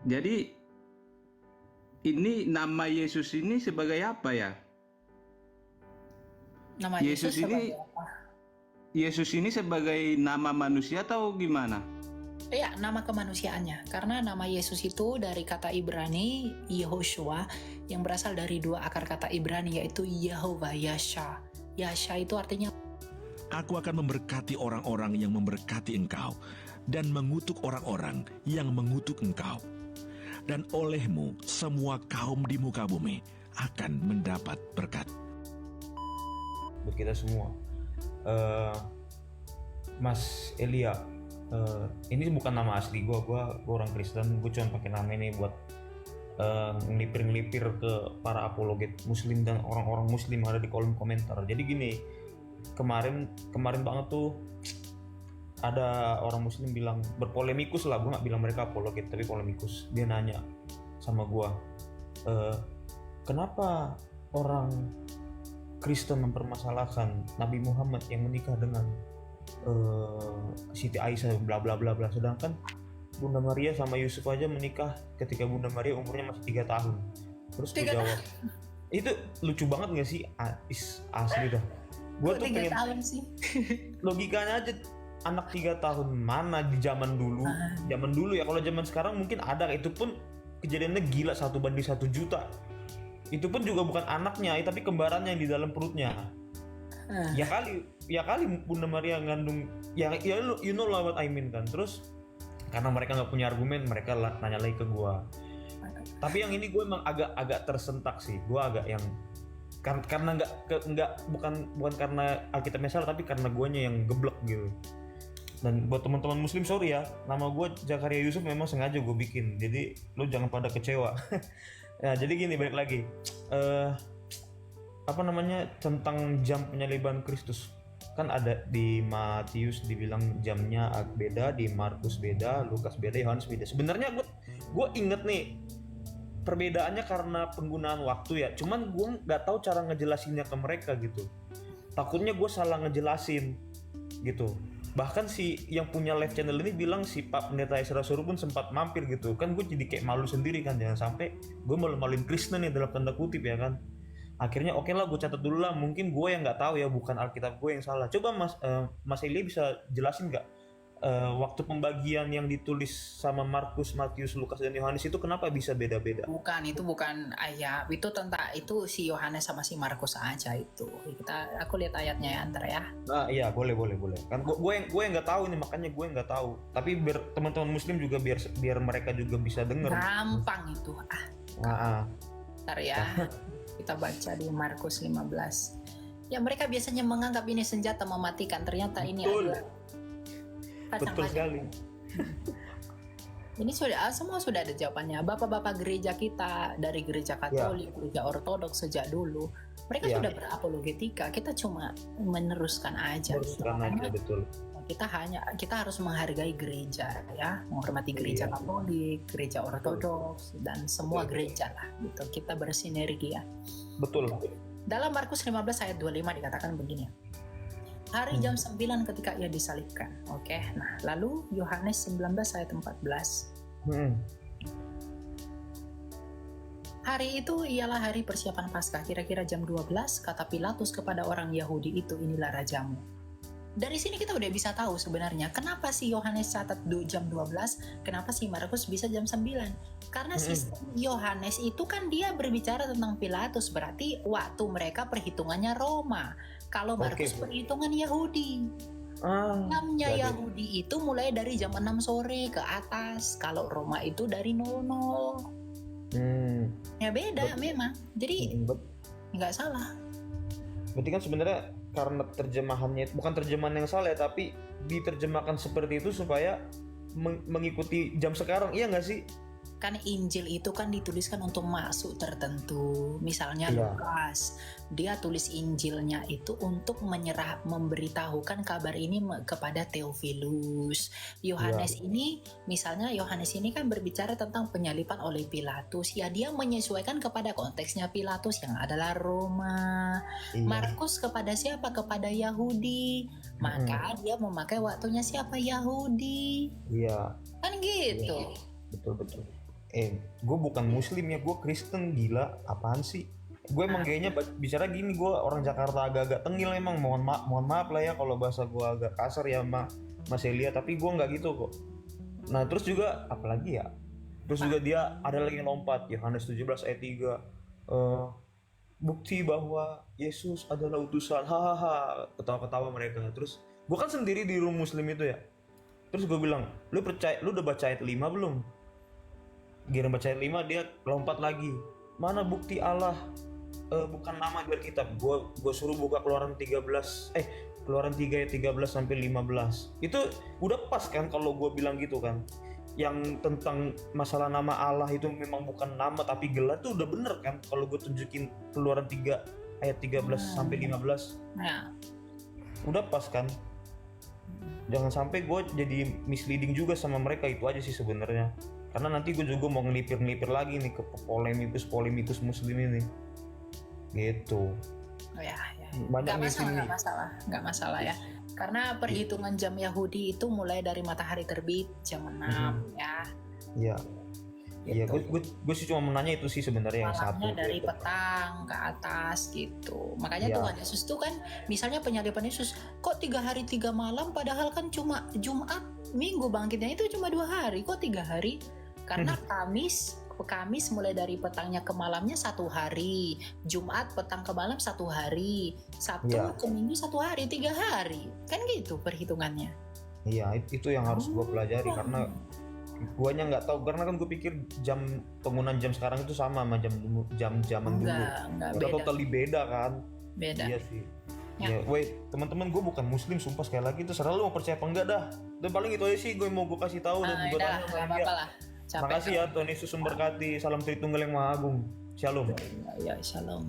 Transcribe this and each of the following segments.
Jadi ini nama Yesus ini sebagai apa ya? Nama Yesus Yesus sebagai ini apa? Yesus ini sebagai nama manusia atau gimana? Ya, nama kemanusiaannya. Karena nama Yesus itu dari kata Ibrani Yehoshua yang berasal dari dua akar kata Ibrani yaitu Yehovah Yasha. Yasha itu artinya Aku akan memberkati orang-orang yang memberkati engkau, dan mengutuk orang-orang yang mengutuk engkau. Dan olehmu semua kaum di muka bumi akan mendapat berkat. Buat kita semua. Mas Elia, ini bukan nama asli gue orang Kristen. Gue cuma pakai nama ini buat ngelipir-ngelipir ke para apologet Muslim dan orang-orang Muslim ada di kolom komentar. Jadi gini, kemarin banget tuh ada orang Muslim bilang, berpolemikus lah, gue nggak bilang mereka apologet tapi polemikus. Dia nanya sama gue, kenapa orang Kristen mempermasalahkan Nabi Muhammad yang menikah dengan Siti Aisyah bla bla bla bla, sedangkan Bunda Maria sama Yusuf aja menikah ketika Bunda Maria umurnya masih 3 tahun. Terus gue jawab, itu lucu banget gak sih? Asli dah. Gue tuh pengen tahun sih. logikanya aja, anak 3 tahun mana di zaman dulu? Zaman dulu ya, kalau zaman sekarang mungkin ada, itu pun kejadiannya gila 1:1 juta. Itu pun juga bukan anaknya, tapi kembarannya yang di dalam perutnya. Ya kali Bunda Maria ngandung, ya you know lah what I mean kan. Terus karena mereka nggak punya argumen, mereka nanya lagi ke gua. Tapi yang ini gue emang agak tersentak sih. Gue agak yang karena bukan karena Alkitabnya salah, tapi karena guanya yang geblek gitu. Dan buat teman-teman Muslim, sorry ya, nama gue Zakaria Yusuf memang sengaja gue bikin, jadi lo jangan pada kecewa. Nah, jadi gini, balik lagi tentang jam penyaliban Kristus. Kan ada di Matius dibilang jamnya beda, di Markus beda, Lukas beda, Yohanes beda. Sebenarnya gue inget nih perbedaannya karena penggunaan waktu ya. Cuman gue nggak tahu cara ngejelasinnya ke mereka gitu. Takutnya gue salah ngejelasin gitu. Bahkan si yang punya live channel ini bilang si Pak Pendeta Esra Suruh pun sempat mampir gitu. Kan gue jadi kayak malu sendiri kan, jangan sampai gue malu-maluin Kristen nih dalam tanda kutip ya kan. Akhirnya oke lah, gue catat dulu lah, mungkin gue yang nggak tahu ya, bukan Alkitab gue yang salah. Coba Mas Elia bisa jelasin nggak waktu pembagian yang ditulis sama Markus, Matius, Lukas dan Yohanes itu kenapa bisa beda-beda? Itu bukan ayat, itu tentang itu si Yohanes sama si Markus aja itu. Aku lihat ayatnya ya ntar ya. Nah iya, boleh. Kan gue yang nggak tahu ini, makanya gue nggak tahu. Tapi biar teman-teman Muslim juga biar mereka juga bisa dengar. Gampang itu. Ntar ya. Kita baca di Markus 15. Ya, mereka biasanya menganggap ini senjata mematikan, ternyata ini adalah betul sekali. Ini semua sudah ada jawabannya. Bapak-bapak gereja kita dari gereja Katolik, gereja Ortodoks sejak dulu, mereka sudah berapologetika. Kita cuma meneruskan aja. Betul. Kita harus menghargai gereja ya, menghormati gereja Katolik, gereja Ortodoks dan semua gereja lah gitu. Kita bersinergi ya. Betul. Dalam Markus 15 ayat 25 dikatakan begini. Hari jam 9 ketika ia disalibkan. Oke. Nah, lalu Yohanes 19 ayat 14. Hari itu ialah hari persiapan Paskah, kira-kira jam 12, kata Pilatus kepada orang Yahudi itu, inilah rajamu. Dari sini kita udah bisa tahu sebenarnya kenapa si Yohanes catat jam 12, kenapa si Markus bisa jam 9. Karena sistem Yohanes itu kan dia berbicara tentang Pilatus, berarti waktu mereka perhitungannya Roma. Kalau Markus perhitungan Yahudi. Jamnya Yahudi itu mulai dari jam 6 sore ke atas, kalau Roma itu dari 00. Ya beda memang. Jadi nggak salah. Berarti kan sebenarnya karena terjemahannya bukan terjemahan yang salah ya, tapi diterjemahkan seperti itu supaya mengikuti jam sekarang, iya nggak sih? Kan Injil itu kan dituliskan untuk maksud tertentu. Misalnya Lukas, dia tulis Injilnya itu untuk memberitahukan kabar ini kepada Theophilus. Yohanes ini, misalnya Yohanes ini kan berbicara tentang penyaliban oleh Pilatus. Ya dia menyesuaikan kepada konteksnya Pilatus yang adalah Roma. Markus kepada siapa? Kepada Yahudi. Maka dia memakai waktunya siapa? Yahudi. Iya. Kan gitu. Betul. gue bukan muslim ya, gue Kristen, gila apaan sih. Gue emang kayaknya bicara gini, gue orang Jakarta agak-agak tengil emang, mohon maaf lah ya kalau bahasa gue agak kasar ya Mas Elia, tapi gue nggak gitu kok. Nah terus juga apalagi ya, terus juga dia ada lagi yang lompat, Yohanes 17 ayat 3, bukti bahwa Yesus adalah utusan, hahaha, ketawa-ketawa mereka. Terus gue kan sendiri di room muslim itu ya, terus gue bilang, lu udah baca ayat 5 belum? Giliran baca ayat 5 dia lompat lagi, mana bukti Allah bukan nama di Alkitab. Gue suruh buka Keluaran 3 ayat 13 sampai 15. Itu udah pas kan kalau gue bilang gitu kan. Yang tentang masalah nama Allah itu memang bukan nama tapi gelar, tuh udah bener kan kalau gue tunjukin Keluaran 3 ayat 13 sampai 15. Ya. Udah pas kan. Jangan sampai gue jadi misleading juga sama mereka, itu aja sih sebenarnya. Karena nanti gue juga mau ngelipir lagi nih ke polemikus muslim ini. Gitu. Oh ya. Banyak Nggak masalah ya. Karena perhitungan jam Yahudi itu mulai dari matahari terbit jam 6 ya. Iya. Iya, Gitu. gue sih cuma menanya itu sih sebenarnya yang satu. Malamnya dari petang ke atas gitu. Makanya Iya. Tuhan Yesus tuh kan, misalnya penyaliban Yesus, kok 3 hari 3 malam, padahal kan cuma Jumat, Minggu bangkitnya itu cuma 2 hari, kok 3 hari? Karena Kamis mulai dari petangnya ke malamnya 1 hari, Jumat petang ke malam 1 hari, Sabtu Iya. ke Minggu 1 hari, 3 hari, kan gitu perhitungannya. Iya, itu yang harus gue pelajari karena guanya nggak tahu, karena kan gue pikir penggunaan jam sekarang itu sama zaman dulu. Enggak Ternyata beda. totally beda kan. Beda. Iya sih. Ya. Ya, wait, teman-teman, gue bukan muslim, sumpah sekali lagi itu serah lu mau percaya apa enggak dah. Dan paling itu aja sih gue mau gue kasih tahu dan gue tanya Nggak sama apa-apa dia. lah. Capek Makasih ya, Tuhan Yesus memberkati. Salam Tritunggal yang Maha Agung. Shalom. Ya, shalom.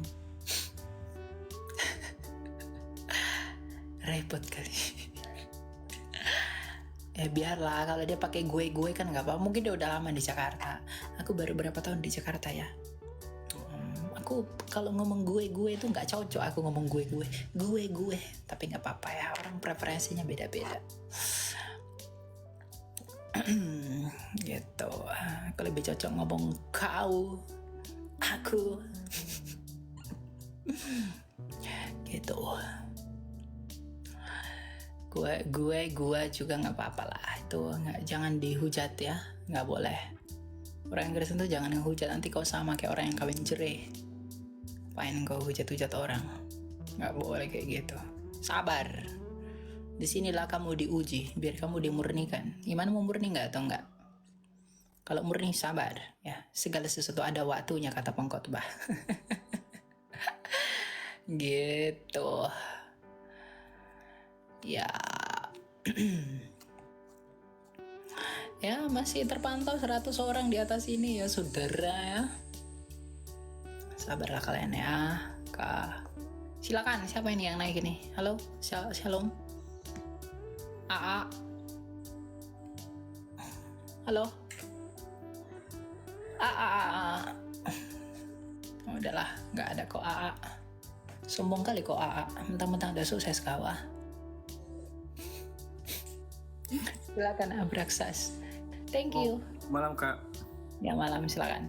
Repot kali. Biarlah, kalau dia pakai gue kan nggak apa. Mungkin dia udah lama di Jakarta. Aku baru berapa tahun di Jakarta ya. Aku kalau ngomong gue itu nggak cocok. Aku ngomong gue. Tapi nggak apa-apa ya. Orang preferensinya beda-beda. Gitu. Aku lebih cocok ngomong kau, aku. Gitu. Gue juga nggak apa-apa lah. Itu jangan dihujat ya, nggak boleh. Orang Kristen tuh jangan ngehujat, nanti kau sama kayak orang yang kawin cerai. Apain kau hujat-hujat orang? Nggak boleh kayak gitu. Sabar. Disinilah kamu diuji, biar kamu dimurnikan. Gimana mau murni nggak atau nggak? Kalau murni sabar, ya segala sesuatu ada waktunya, kata pengkhotbah. Gitu. Ya. Ya masih terpantau 100 orang di atas ini ya saudara ya. Sabarlah kalian ya. Silakan, siapa ini yang naik ini? Halo, shalom. AA. Halo. AA. Udahlah, nggak ada kok AA. Sombong kali kok AA. Mentang-mentang udah sukses kau. Silakan Abraxas. Thank you. Malam Kak. Ya malam, silakan.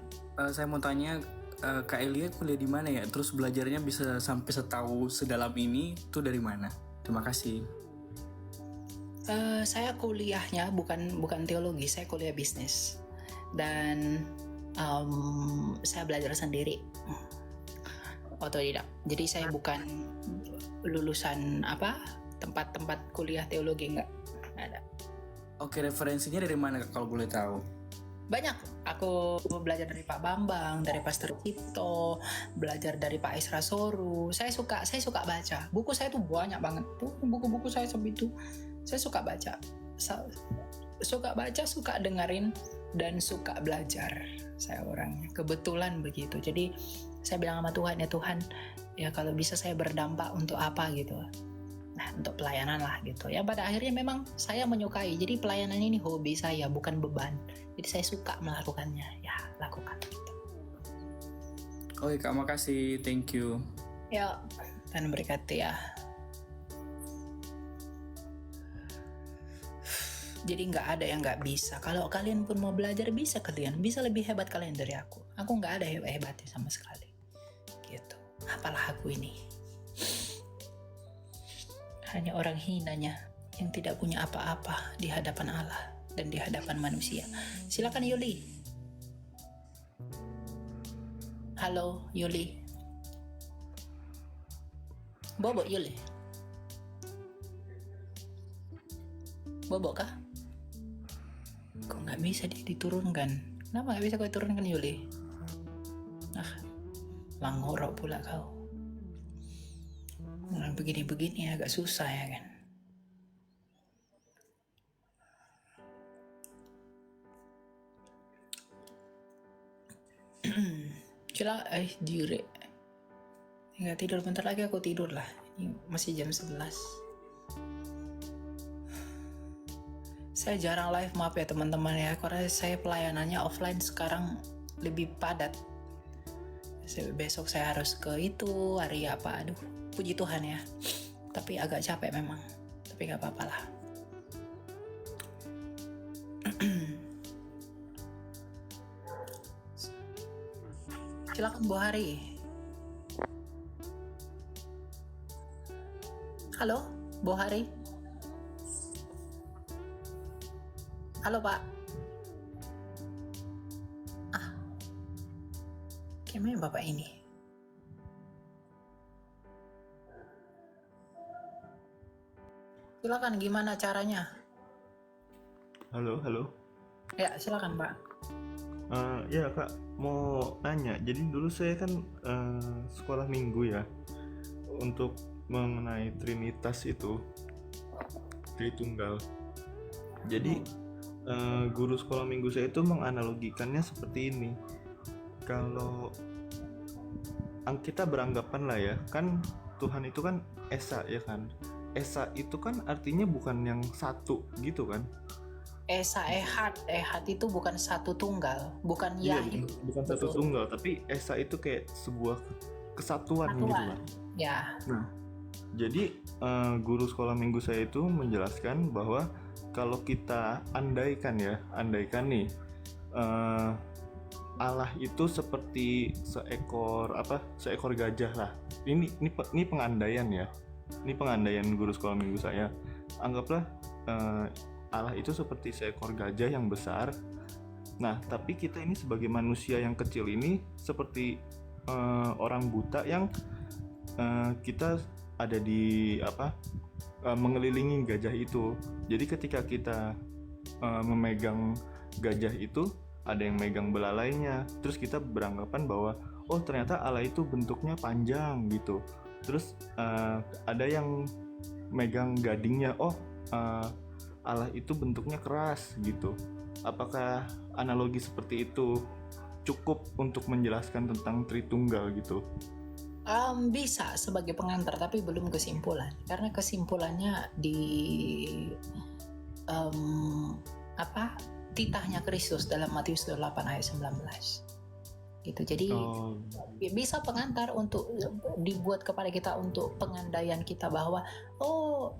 Saya mau tanya, Kak Elia kuliah di mana ya? Terus belajarnya bisa sampai setahu sedalam ini tuh dari mana? Terima kasih. Saya kuliahnya bukan teologi, saya kuliah bisnis dan saya belajar sendiri otodidak. Jadi saya bukan lulusan tempat-tempat kuliah teologi, nggak ada. Oke, referensinya dari mana Kak, kalau boleh tahu? Banyak. Aku belajar dari Pak Bambang, dari Pastor Cipto, belajar dari Pak Isra Soru. Saya suka baca. Buku saya tuh banyak banget tuh. Buku-buku saya sebegitu. Saya suka baca. Suka baca, suka dengerin, dan suka belajar. Saya orangnya. Kebetulan begitu. Jadi saya bilang sama Tuhan, ya Tuhan, ya kalau bisa saya berdampak untuk apa gitu. Nah, untuk pelayanan lah gitu. Ya pada akhirnya memang saya menyukai. Jadi pelayanan ini hobi saya, bukan beban. Jadi saya suka melakukannya. Ya, lakukan gitu. Oke Kak, makasih. Thank you. Ya, Tuhan berkati ya. Jadi nggak ada yang nggak bisa. Kalau kalian pun mau belajar, bisa kalian. Bisa lebih hebat kalian dari aku. Aku nggak ada hebat-hebatnya sama sekali. Gitu. Apalah aku ini. Hanya orang hinanya yang tidak punya apa-apa di hadapan Allah dan di hadapan manusia. Silakan Yuli. Halo Yuli. Bobo Yuli. Bobo kah? Kok nggak bisa diturunkan? Kenapa nggak bisa kau turunkan Yuli? Langorok pula kau. Nah, begini-begini agak susah ya kan? Cila, jure. Nggak tidur, bentar lagi aku tidur lah. Ini masih jam 11. Saya jarang live, maaf ya teman-teman ya, karena saya pelayanannya offline sekarang lebih padat. Besok saya harus ke itu, hari apa, aduh, puji Tuhan ya. Tapi agak capek memang, tapi gak apa-apa lah. Silakan Bu Hari. Halo, Bu Hari. Halo Pak. Gimana Bapak ini? Silakan, gimana caranya? Halo, halo. Ya, silakan Pak. Ya Kak, mau nanya. Jadi dulu saya kan sekolah minggu ya, untuk mengenai Trinitas itu, Tritunggal. Jadi guru sekolah minggu saya itu menganalogikannya seperti ini. Kalau kita beranggapan lah ya, kan Tuhan itu kan Esa ya kan. Esa itu kan artinya bukan yang satu gitu kan. Esa Ehad itu bukan satu tunggal, bukan Iya, Yahid. bukan satu tunggal, tapi Esa itu kayak sebuah kesatuan gitu lah. Ya. Nah, jadi guru sekolah minggu saya itu menjelaskan bahwa kalau kita andaikan nih Allah itu seperti seekor gajah lah. Ini pengandaian ya. Ini pengandaian guru sekolah minggu saya. Anggaplah Allah itu seperti seekor gajah yang besar. Nah, tapi kita ini sebagai manusia yang kecil ini seperti orang buta yang kita ada di mengelilingi gajah itu. Jadi ketika kita memegang gajah itu, ada yang megang belalainya. Terus kita beranggapan bahwa oh ternyata Allah itu bentuknya panjang gitu. Terus ada yang megang gadingnya. Oh Allah itu bentuknya keras gitu. Apakah analogi seperti itu cukup untuk menjelaskan tentang Tritunggal gitu? Bisa sebagai pengantar, tapi belum kesimpulan. Karena kesimpulannya di titahnya Kristus dalam Matius 8 ayat 19. Gitu. Jadi bisa pengantar untuk dibuat kepada kita untuk pengandaian kita bahwa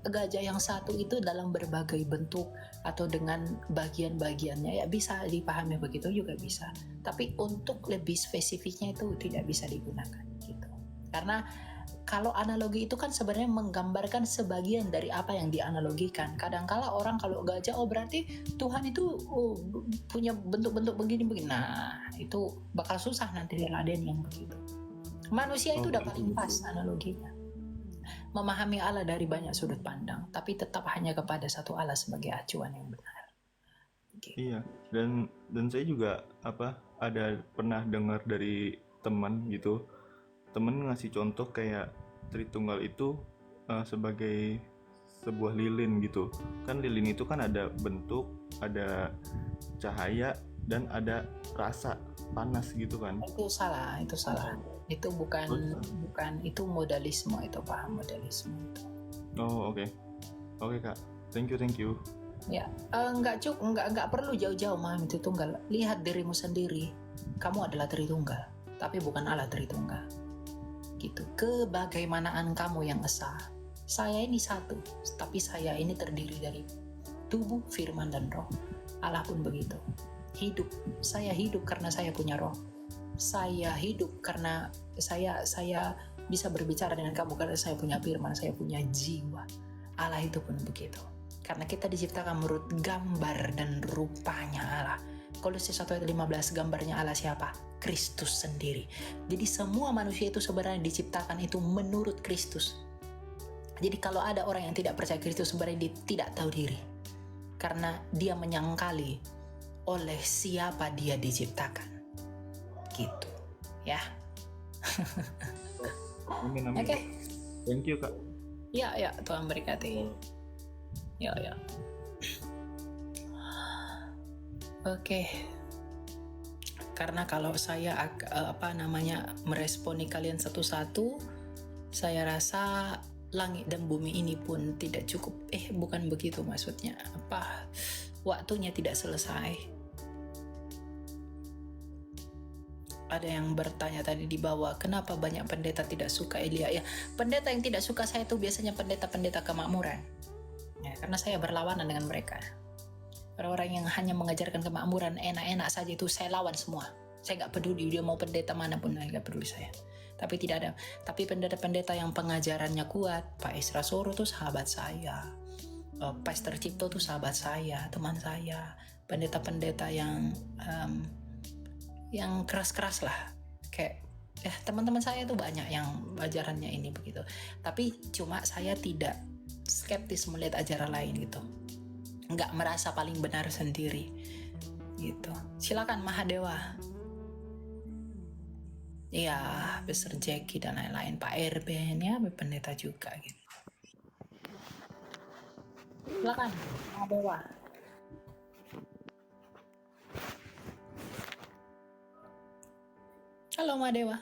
gajah yang satu itu dalam berbagai bentuk atau dengan bagian-bagiannya, ya bisa dipahami begitu juga bisa. Tapi untuk lebih spesifiknya itu tidak bisa digunakan gitu. Karena kalau analogi itu kan sebenarnya menggambarkan sebagian dari apa yang dianalogikan. Kadangkala orang kalau gajah, berarti Tuhan itu punya bentuk-bentuk begini-begini. Nah, itu bakal susah nanti diladen yang begitu. Manusia itu udah paling pas analoginya. Memahami Allah dari banyak sudut pandang, tapi tetap hanya kepada satu Allah sebagai acuan yang benar. Gitu. Iya, dan saya juga ada pernah dengar dari teman gitu. Temen ngasih contoh kayak Tritunggal itu sebagai sebuah lilin gitu. Kan lilin itu kan ada bentuk, ada cahaya, dan ada rasa panas gitu kan. Itu salah. Itu bukan itu modalisme, itu paham modalisme itu. Oh, oke. Oke, Kak. Thank you. Ya, nggak perlu jauh-jauh memahami Tritunggal. Lihat dirimu sendiri. Kamu adalah Tritunggal, tapi bukan Allah Tritunggal. Gitu. Kebagaimanaan kamu yang esa. Saya ini satu, tapi saya ini terdiri dari tubuh, firman, dan roh. Allah pun begitu. Hidup. Saya hidup karena saya punya roh. Saya hidup karena saya bisa berbicara dengan kamu karena saya punya firman, saya punya jiwa. Allah itu pun begitu. Karena kita diciptakan menurut gambar dan rupanya Allah. Kolose 1 ayat 15, gambarnya Allah siapa? Kristus sendiri. Jadi semua manusia itu sebenarnya diciptakan itu menurut Kristus. Jadi kalau ada orang yang tidak percaya Kristus, sebenarnya dia tidak tahu diri. Karena dia menyangkali oleh siapa dia diciptakan. Gitu. Ya. Amin, amin. Oke. Thank you, Kak. Ya, Tuhan berkati. Ya. Oke. Karena kalau saya meresponi kalian satu-satu, saya rasa langit dan bumi ini pun tidak cukup. Bukan begitu maksudnya. Waktunya tidak selesai. Ada yang bertanya tadi di bawah, kenapa banyak pendeta tidak suka Elia? Ya, pendeta yang tidak suka saya itu biasanya pendeta-pendeta kemakmuran. Ya, karena saya berlawanan dengan mereka. Orang-orang yang hanya mengajarkan kemakmuran enak-enak saja itu saya lawan semua. Saya nggak peduli dia mau pendeta manapun, nggak peduli saya. Tapi tidak ada. Tapi pendeta-pendeta yang pengajarannya kuat, Pak Isra Soro itu sahabat saya, Pastor Cipto itu sahabat saya, teman saya. Pendeta-pendeta yang keras-keras lah, kayak teman-teman saya tuh banyak yang ajarannya ini begitu. Tapi cuma saya tidak skeptis melihat ajaran lain gitu, nggak merasa paling benar sendiri gitu. Silakan Mahadewa. Iya, Pastor Jackie dan lain-lain, Pak Erben ya, pendeta juga gitu. Silakan Mahadewa. Halo Madewa.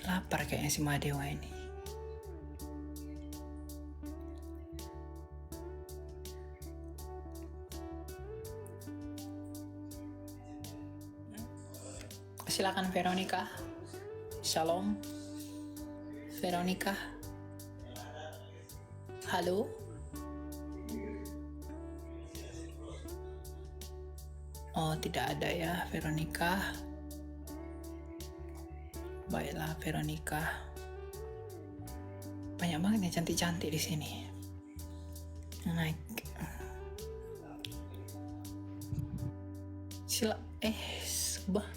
Lapar kayaknya si Madewa ini. Silakan Veronica. Shalom. Veronica. Halo. Oh, tidak ada ya Veronica. Baiklah Veronica. Banyak banget yang cantik-cantik di sini. Naik. Sebah.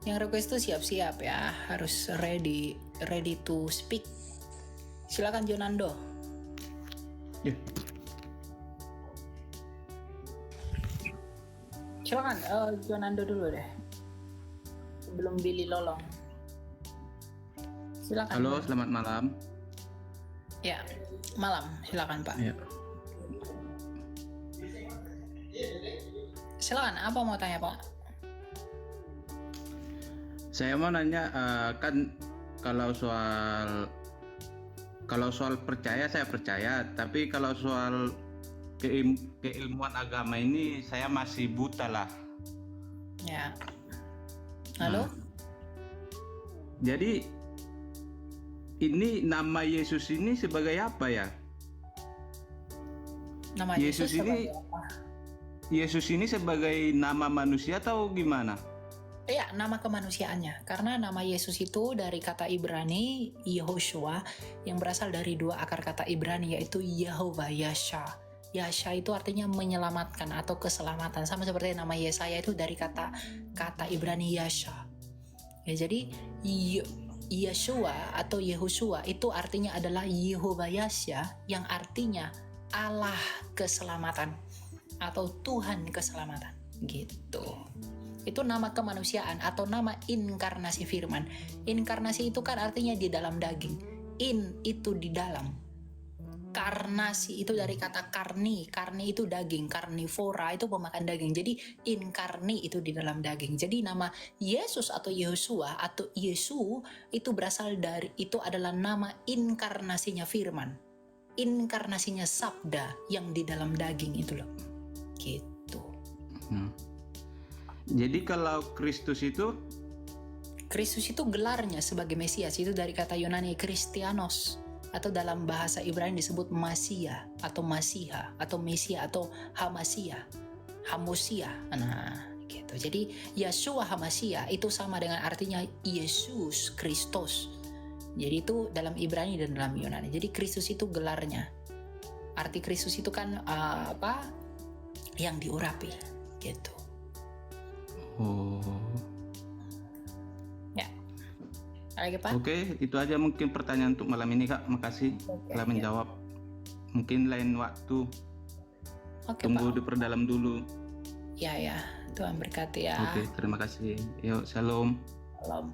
Yang request tuh siap-siap ya, harus ready to speak. Silakan Jonando. Ya. Silakan Jonando dulu deh, sebelum Billy Lolong. Silakan. Halo, selamat malam. Ya, malam. Silakan Pak. Ya. Silakan. Apa mau tanya Pak? Saya mau nanya, kan kalau soal percaya saya percaya, tapi kalau soal keilmuan agama ini saya masih buta lah. Ya. Halo? Jadi ini nama Yesus ini sebagai apa ya? Nama Yesus ini sebagai apa? Yesus ini sebagai nama manusia atau gimana? Ya, nama kemanusiaannya. Karena nama Yesus itu dari kata Ibrani Yehoshua yang berasal dari dua akar kata Ibrani, yaitu Yehovah, Yasha. Yasha itu artinya menyelamatkan atau keselamatan. Sama seperti nama Yesaya itu dari kata Ibrani Yasha. Ya, jadi Yeshua atau Yehoshua itu artinya adalah Yehovah Yasha, yang artinya Allah keselamatan atau Tuhan keselamatan. Gitu. Itu nama kemanusiaan atau nama inkarnasi firman. Inkarnasi itu kan artinya di dalam daging. In itu di dalam. Karnasi itu dari kata karni. Karni itu daging. Karnivora itu pemakan daging. Jadi inkarni itu di dalam daging. Jadi nama Yesus atau Yehosua atau Yesu itu berasal dari, itu adalah nama inkarnasinya firman. Inkarnasinya sabda yang di dalam daging itu loh. Gitu. Jadi kalau Kristus itu Kristus itu gelarnya sebagai Mesias itu dari kata Yunani Kristianos, atau dalam bahasa Ibrani disebut Masia atau Masiha atau Mesia atau Hamasia, Hamosia. Nah, gitu. Jadi Yeshua Hamasia itu sama dengan artinya Yesus Kristus. Jadi itu dalam Ibrani dan dalam Yunani. Jadi Kristus itu gelarnya. Arti Kristus itu kan yang diurapi, gitu. Oh. Ya. Lagi Pak? Oke, itu aja mungkin pertanyaan untuk malam ini Kak. Makasih Oke, telah ya. menjawab. Mungkin lain waktu Oke tunggu Pak. diperdalam dulu. Ya, Tuhan berkati ya. Oke, terima kasih. Yuk, shalom. Salam.